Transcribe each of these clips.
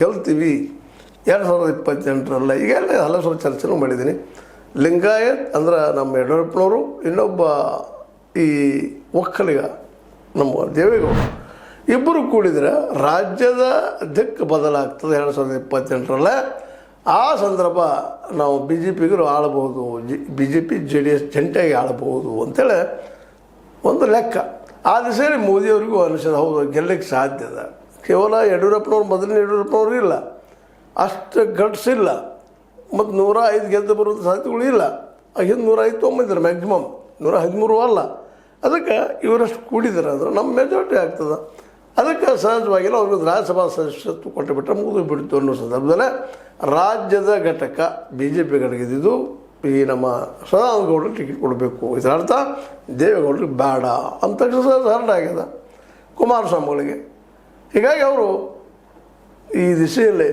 ಗೆಲ್ತೀವಿ 2028 ಈಗೆಲ್ಲ ಹಲವು ಸಲ ಚರ್ಚೆನೂ ಮಾಡಿದ್ದೀನಿ. ಲಿಂಗಾಯತ್ ಅಂದ್ರೆ ನಮ್ಮ ಯಡಿಯೂರಪ್ಪನವರು, ಇನ್ನೊಬ್ಬ ಈ ಒಕ್ಕಲಿಗ ನಮ್ಮ ದೇವೇಗೌಡ, ಇಬ್ಬರು ಕೂಡಿದರೆ ರಾಜ್ಯದ ದಿಕ್ಕು ಬದಲಾಗ್ತದೆ 2028. ಆ ಸಂದರ್ಭ ನಾವು ಬಿ ಜೆ ಪಿಗರು ಆಳಬಹುದು, BJP JDS ಜಂಟಿಯಾಗಿ ಆಳಬಹುದು ಅಂತೇಳಿ ಒಂದು ಲೆಕ್ಕ. ಆ ದಿಸೆಯಲ್ಲಿ ಮೋದಿಯವರಿಗೂ ಅನಿಸಿದ ಹೌದು ಗೆಲ್ಲಕ್ಕೆ ಸಾಧ್ಯ ಇದೆ. ಕೇವಲ ಯಡಿಯೂರಪ್ಪನವ್ರು ಮೊದಲಿನ ಯಡಿಯೂರಪ್ಪನವ್ರು ಇಲ್ಲ, ಅಷ್ಟು ಗಟ್ಸ್ ಇಲ್ಲ, ಮತ್ತು 105 ಗೆದ್ದು ಬರುವಂಥ ಸಾಧ್ಯತೆಗಳು ಇಲ್ಲ. ಹಿಂದೆ 105 ತೊಗೊಂಬಂದಿದ್ದಾರೆ, ಮ್ಯಾಕ್ಸಿಮಮ್ 113 ಅಲ್ಲ. ಅದಕ್ಕೆ ಇವರಷ್ಟು ಕೂಡಿದ್ದಾರೆ ಅಂದ್ರೆ ನಮ್ಮ ಮೆಜಾರಿಟಿ ಆಗ್ತದೆ. ಅದಕ್ಕೆ ಸಹಜವಾಗಿಲ್ಲ ಅವ್ರಿಗೆ ರಾಜ್ಯಸಭಾ ಸದಸ್ಯತ್ವ ಕೊಟ್ಟು ಬಿಟ್ಟರೆ ಮುಗಿದು ಬಿಡ್ತು ಅನ್ನೋ ಸಂದರ್ಭದಲ್ಲೇ ರಾಜ್ಯದ ಘಟಕ BJP ಘಟಕದಿದ್ದು ಈ ನಮ್ಮ ಸದಾನಂದ ಗೌಡರಿಗೆ ಟಿಕೆಟ್ ಕೊಡಬೇಕು. ಇದರ ಅರ್ಥ ದೇವೇಗೌಡರಿಗೆ ಬೇಡ ಅಂತ ಹರಡ ಆಗ್ಯದ ಕುಮಾರಸ್ವಾಮಿಗಳಿಗೆ. ಹೀಗಾಗಿ ಅವರು ಈ ದಿಶೆಯಲ್ಲಿ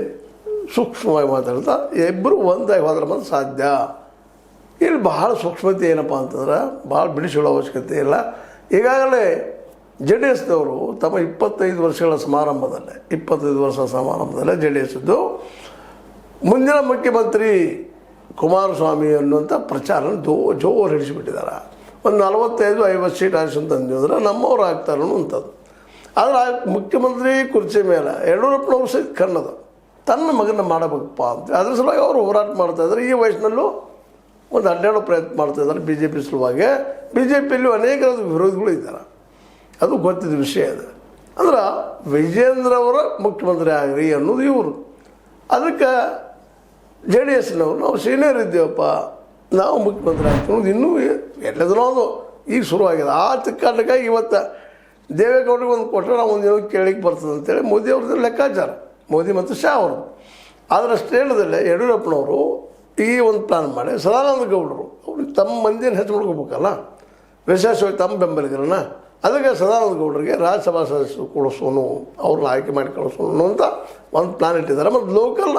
ಸೂಕ್ಷ್ಮವಾಗಿ ಮಾತಾಡ್ತಾ ಇಬ್ಬರು ಒಂದಾಗಿ ಹೋದ್ರೆ ಮಾತ್ರ ಸಾಧ್ಯ. ಇಲ್ಲಿ ಬಹಳ ಸೂಕ್ಷ್ಮತೆ ಏನಪ್ಪ ಅಂತಂದ್ರೆ ಭಾಳ ಬಿಡಿಸುವ ಅವಶ್ಯಕತೆ ಇಲ್ಲ. ಈಗಾಗಲೇ JDSದವರು ತಮ್ಮ 25 ವರ್ಷಗಳ ಸಮಾರಂಭದಲ್ಲೇ 25 ವರ್ಷ ಸಮಾರಂಭದಲ್ಲೇ JDSದ್ದು ಮುಂದಿನ ಮುಖ್ಯಮಂತ್ರಿ ಕುಮಾರಸ್ವಾಮಿ ಅನ್ನುವಂಥ ಪ್ರಚಾರ ಜೋರು ಹಿಡಿಸಿಬಿಟ್ಟಿದ್ದಾರೆ. ಒಂದು 45-50 ಸೀಟ್ ಆರಿಸಂತಂದ್ರೆ ನಮ್ಮವ್ರು ಆಗ್ತಾರೆ ಅನ್ನುವಂಥದ್ದು. ಆದರೆ ಆ ಮುಖ್ಯಮಂತ್ರಿ ಕುರ್ಚಿ ಮೇಲೆ ಯಡಿಯೂರಪ್ಪನವ್ರು ಸಹಿತ ಕಣ್ಣದ ತನ್ನ ಮಗನ ಮಾಡಬೇಕಪ್ಪ ಅಂತ ಅದ್ರ ಸಲುವಾಗಿ ಅವರು ಹೋರಾಟ ಮಾಡ್ತಾಯಿದ್ದಾರೆ. ಈ ವಯಸ್ಸಿನಲ್ಲೂ ಒಂದು ಅಡ್ಡಾಡೋ ಪ್ರಯತ್ನ ಮಾಡ್ತಾಯಿದ್ದಾರೆ BJP ಸಲುವಾಗಿ. BJPಯಲ್ಲೂ ಅನೇಕ ವಿರೋಧಿಗಳು ಇದ್ದಾರೆ, ಅದು ಗೊತ್ತಿದ್ದ ವಿಷಯ ಅದು. ಅಂದ್ರೆ ವಿಜೇಂದ್ರ ಅವರ ಮುಖ್ಯಮಂತ್ರಿ ಆಗ್ರಿ ಅನ್ನೋದು ಇವರು. ಅದಕ್ಕೆ JDSನವರು ನಾವು ಸೀನಿಯರ್ ಇದ್ದೇವಪ್ಪ, ನಾವು ಮುಖ್ಯಮಂತ್ರಿ ಆಗ್ತೀವಿ ಇನ್ನೂ ಎಲ್ಲದನ್ನೋ ಅದು ಈಗ ಶುರುವಾಗಿದೆ. ಆ ತಿಕ್ಕಾಟಕ್ಕಾಗಿ ಇವತ್ತು ದೇವೇಗೌಡರಿಗೆ ಒಂದು ಕೊಟ್ಟರೆ ನಾವು ಒಂದು ಏನೋ ಕೇಳಿಕ್ಕೆ ಬರ್ತದೆ ಅಂತೇಳಿ ಮೋದಿ ಅವ್ರದ್ದು ಲೆಕ್ಕಾಚಾರ, ಮೋದಿ ಮತ್ತು ಶಾ ಅವರು. ಆದರೆ ಸ್ಟೇಟದಲ್ಲೇ ಯಡಿಯೂರಪ್ಪನವರು ಈ ಒಂದು ಪ್ಲ್ಯಾನ್ ಮಾಡಿ ಸದಾನಂದ ಗೌಡರು ಅವ್ರಿಗೆ ತಮ್ಮ ಮಂದಿಯನ್ನು ಹೆಚ್ಚು ಮಾಡ್ಕೋಬೇಕಲ್ಲ, ವಿಶೇಷವಾಗಿ ತಮ್ಮ ಬೆಂಬಲಿಗರನ್ನ. ಅದಕ್ಕೆ ಸದಾನಂದ ಗೌಡರಿಗೆ ರಾಜ್ಯಸಭಾ ಸದಸ್ಯರು ಕೊಡಿಸೋನು, ಅವ್ರನ್ನ ಆಯ್ಕೆ ಮಾಡಿ ಕಳಿಸೋನು ಅಂತ ಒಂದು ಪ್ಲ್ಯಾನ್ ಇಟ್ಟಿದ್ದಾರೆ. ಮತ್ತು ಲೋಕಲ್